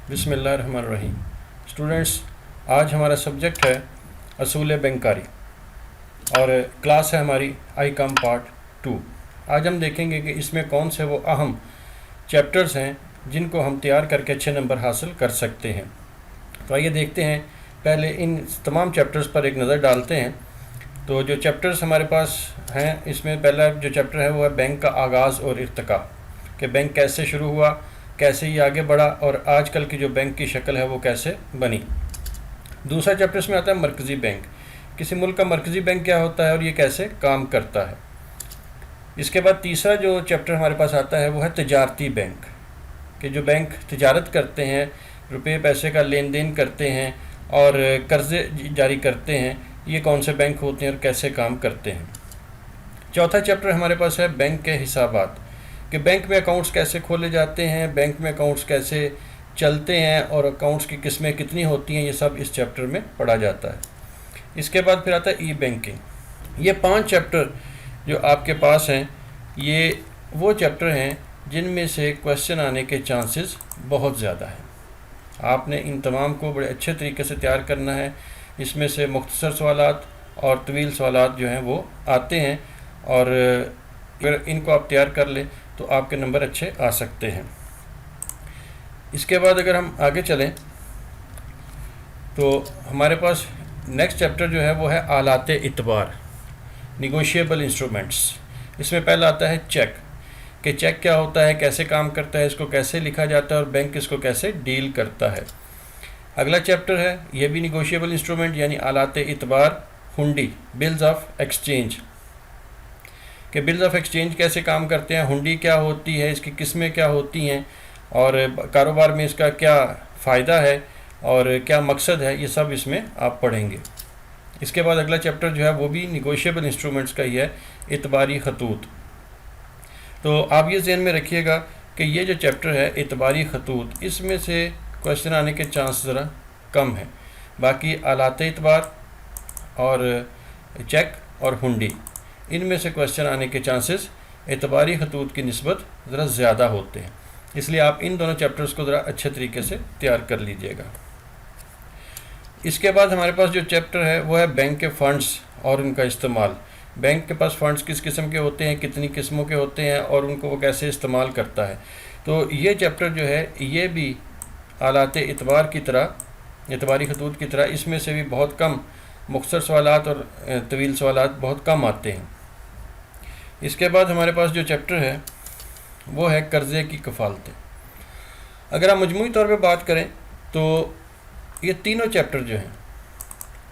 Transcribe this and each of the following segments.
بسم اللہ الرحمن الرحیم۔ اسٹوڈنٹس، آج ہمارا سبجیکٹ ہے اصول بینکاری اور کلاس ہے ہماری آئی کام پارٹ 2۔ آج ہم دیکھیں گے کہ اس میں کون سے وہ اہم چیپٹرز ہیں جن کو ہم تیار کر کے اچھے نمبر حاصل کر سکتے ہیں۔ تو آئیے دیکھتے ہیں، پہلے ان تمام چیپٹرز پر ایک نظر ڈالتے ہیں۔ تو جو چیپٹرز ہمارے پاس ہیں، اس میں پہلا جو چیپٹر ہے وہ ہے بینک کا آغاز اور ارتقاء، کہ بینک کیسے شروع ہوا، کیسے یہ آگے بڑھا اور آج کل کی جو بینک کی شکل ہے وہ کیسے بنی۔ دوسرا چیپٹر اس میں آتا ہے مرکزی بینک، کسی ملک کا مرکزی بینک کیا ہوتا ہے اور یہ کیسے کام کرتا ہے۔ اس کے بعد تیسرا جو چیپٹر ہمارے پاس آتا ہے وہ ہے تجارتی بینک، کہ جو بینک تجارت کرتے ہیں، روپے پیسے کا لین دین کرتے ہیں اور قرضے جاری کرتے ہیں، یہ کون سے بینک ہوتے ہیں اور کیسے کام کرتے ہیں۔ چوتھا چیپٹر ہمارے پاس ہے بینک کے حسابات، کہ بینک میں اکاؤنٹس کیسے کھولے جاتے ہیں، بینک میں اکاؤنٹس کیسے چلتے ہیں اور اکاؤنٹس کی قسمیں کتنی ہوتی ہیں، یہ سب اس چیپٹر میں پڑھا جاتا ہے۔ اس کے بعد پھر آتا ہے ای بینکنگ۔ یہ 5 چیپٹر جو آپ کے پاس ہیں، یہ وہ چیپٹر ہیں جن میں سے کویشچن آنے کے چانسز بہت زیادہ ہیں۔ آپ نے ان تمام کو بڑے اچھے طریقے سے تیار کرنا ہے۔ اس میں سے مختصر سوالات اور طویل سوالات جو ہیں وہ آتے ہیں، اور اگر ان کو آپ تیار کر لیں تو آپ کے نمبر اچھے آ سکتے ہیں۔ اس کے بعد اگر ہم آگے چلیں تو ہمارے پاس نیکسٹ چیپٹر جو ہے وہ ہے آلات اعتبار، نیگوشیبل انسٹرومنٹس۔ اس میں پہلا آتا ہے چیک، کہ چیک کیا ہوتا ہے، کیسے کام کرتا ہے، اس کو کیسے لکھا جاتا ہے اور بینک اس کو کیسے ڈیل کرتا ہے۔ اگلا چیپٹر ہے یہ بھی نیگوشیبل انسٹرومنٹ یعنی آلات اعتبار، ہنڈی، بلز آف ایکسچینج، کہ بلز آف ایکسچینج کیسے کام کرتے ہیں، ہنڈی کیا ہوتی ہے، اس کی قسمیں کیا ہوتی ہیں اور کاروبار میں اس کا کیا فائدہ ہے اور کیا مقصد ہے، یہ سب اس میں آپ پڑھیں گے۔ اس کے بعد اگلا چیپٹر جو ہے وہ بھی نیگوشیبل انسٹرومنٹس کا ہی ہے، اعتباری خطوط۔ تو آپ یہ ذہن میں رکھیے گا کہ یہ جو چیپٹر ہے اعتباری خطوط، اس میں سے کویشچن آنے کے چانس ذرا کم ہیں۔ باقی آلات اعتبار اور چیک اور ہنڈی، ان میں سے کویشچن آنے کے چانسز اعتباری خطوط کی نسبت ذرا زیادہ ہوتے ہیں، اس لیے آپ ان دونوں چیپٹرز کو ذرا اچھے طریقے سے تیار کر لیجئے گا۔ اس کے بعد ہمارے پاس جو چیپٹر ہے وہ ہے بینک کے فنڈز اور ان کا استعمال۔ بینک کے پاس فنڈز کس قسم کے ہوتے ہیں، کتنی قسموں کے ہوتے ہیں اور ان کو وہ کیسے استعمال کرتا ہے۔ تو یہ چیپٹر جو ہے یہ بھی آلات اعتبار کی طرح، اعتباری خطوط کی طرح، اس میں سے بھی بہت کم مختصر سوالات اور طویل سوالات بہت کم آتے ہیں۔ اس کے بعد ہمارے پاس جو چیپٹر ہے وہ ہے قرضے کی کفالتیں۔ اگر ہم مجموعی طور پہ بات کریں تو یہ تینوں چیپٹر جو ہیں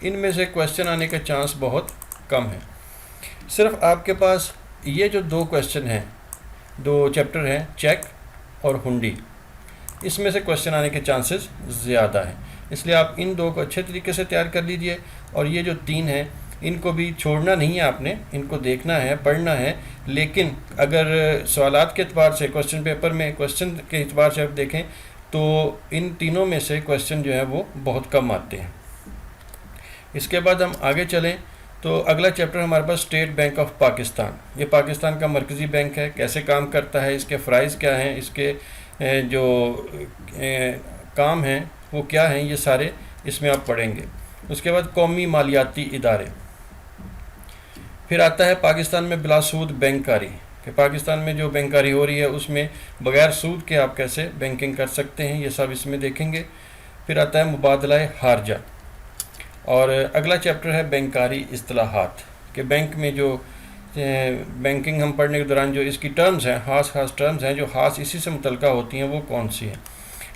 ان میں سے کویشچن آنے کا چانس بہت کم ہے۔ صرف آپ کے پاس یہ جو 2 کویشچن ہیں، 2 چیپٹر ہیں، چیک اور ہنڈی، اس میں سے کویشچن آنے کے چانسز زیادہ ہیں، اس لیے آپ ان 2 کو اچھے طریقے سے تیار کر لیجئے، اور یہ جو 3 ہیں ان کو بھی چھوڑنا نہیں ہے، آپ نے ان کو دیکھنا ہے، پڑھنا ہے۔ لیکن اگر سوالات کے اعتبار سے کویشچن پیپر میں کویشچن کے اعتبار سے آپ دیکھیں تو ان تینوں میں سے کویشچن جو ہے وہ بہت کم آتے ہیں۔ اس کے بعد ہم آگے چلیں تو اگلا چیپٹر ہمارے پاس اسٹیٹ بینک آف پاکستان، یہ پاکستان کا مرکزی بینک ہے، کیسے کام کرتا ہے، اس کے فرائض کیا ہیں، اس کے جو کام ہیں وہ کیا ہیں، یہ سارے اس میں آپ پڑھیں گے۔ اس کے بعد قومی مالیاتی ادارے، پھر آتا ہے پاکستان میں بلا سود بینکاری، کہ پاکستان میں جو بینکاری ہو رہی ہے اس میں بغیر سود کے آپ کیسے بینکنگ کر سکتے ہیں، یہ سب اس میں دیکھیں گے۔ پھر آتا ہے مبادلہ خارجہ، اور اگلا چیپٹر ہے بینکاری اصطلاحات، کہ بینک میں جو بینکنگ ہم پڑھنے کے دوران جو اس کی ٹرمز ہیں، خاص ٹرمز ہیں جو خاص اسی سے متعلقہ ہوتی ہیں، وہ کون سی ہیں۔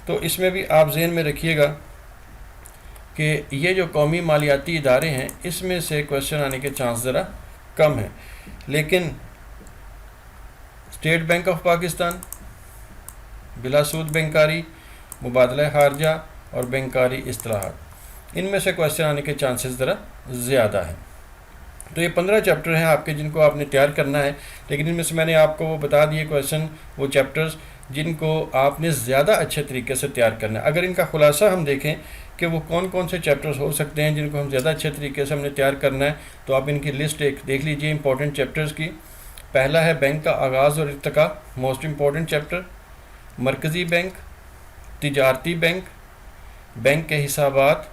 تو اس میں بھی آپ ذہن میں رکھیے گا کہ یہ جو قومی مالیاتی ادارے ہیں اس میں سے کویشچن آنے کے چانس ذرا کم ہیں، لیکن اسٹیٹ بینک آف پاکستان، بلا سود بینکاری، مبادلہ خارجہ اور بینکاری اصطلاحات، ان میں سے کویشچن آنے کے چانسز ذرا زیادہ ہیں۔ تو یہ 15 چیپٹر ہیں آپ کے جن کو آپ نے تیار کرنا ہے، لیکن ان میں سے میں نے آپ کو وہ بتا دیے کویشچن، وہ چیپٹرز جن کو آپ نے زیادہ اچھے طریقے سے تیار کرنا ہے۔ اگر ان کا خلاصہ ہم دیکھیں کہ وہ کون کون سے چیپٹرز ہو سکتے ہیں جن کو ہم زیادہ اچھے طریقے سے ہم نے تیار کرنا ہے، تو آپ ان کی لسٹ ایک دیکھ لیجئے امپورٹنٹ چیپٹرز کی۔ پہلا ہے بینک کا آغاز اور ارتقاء، موسٹ امپورٹنٹ چیپٹر۔ مرکزی بینک، تجارتی بینک، بینک کے حسابات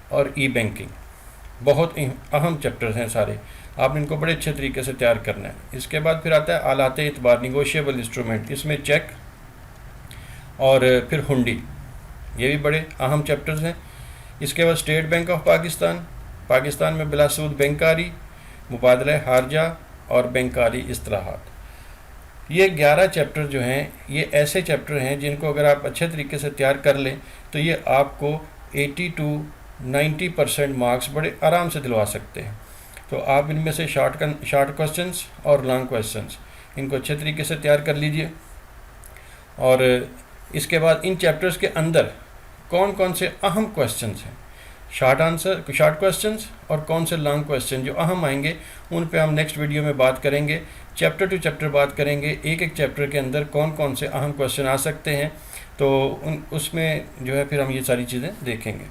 اور ای بینکنگ، بہت اہم چیپٹرز ہیں سارے، آپ ان کو بڑے اچھے طریقے سے تیار کرنا ہے۔ اس کے بعد پھر آتا ہے آلات اعتبار، نیگوشیبل انسٹرومنٹ، اس میں چیک اور پھر ہنڈی، یہ بھی بڑے اہم چیپٹرز ہیں۔ اس کے بعد state bank of Pakistan, Pakistan میں بلا سود بینکاری، مبادلہ خارجہ اور بینکاری اصطلاحات۔ یہ 11 چیپٹر جو ہیں یہ ایسے چیپٹر ہیں جن کو اگر آپ اچھے طریقے سے تیار کر لیں تو یہ آپ کو 80 to 90% مارکس بڑے آرام سے دلوا سکتے ہیں۔ تو آپ ان میں سے شارٹ کوسچنس اور لانگ کوسچنس ان کو اچھے طریقے سے تیار کر لیجئے، اور اس کے بعد ان چیپٹرز کے اندر کون کون سے اہم کوسچنس ہیں، شارٹ کوسچنس اور کون سے لانگ کوسچن جو اہم آئیں گے، ان پہ ہم نیکسٹ ویڈیو میں بات کریں گے، چیپٹر ٹو چیپٹر بات کریں گے، ایک ایک چیپٹر کے اندر کون کون سے اہم کوسچن آ سکتے ہیں، تو اس میں جو ہے پھر ہم یہ ساری چیزیں دیکھیں گے۔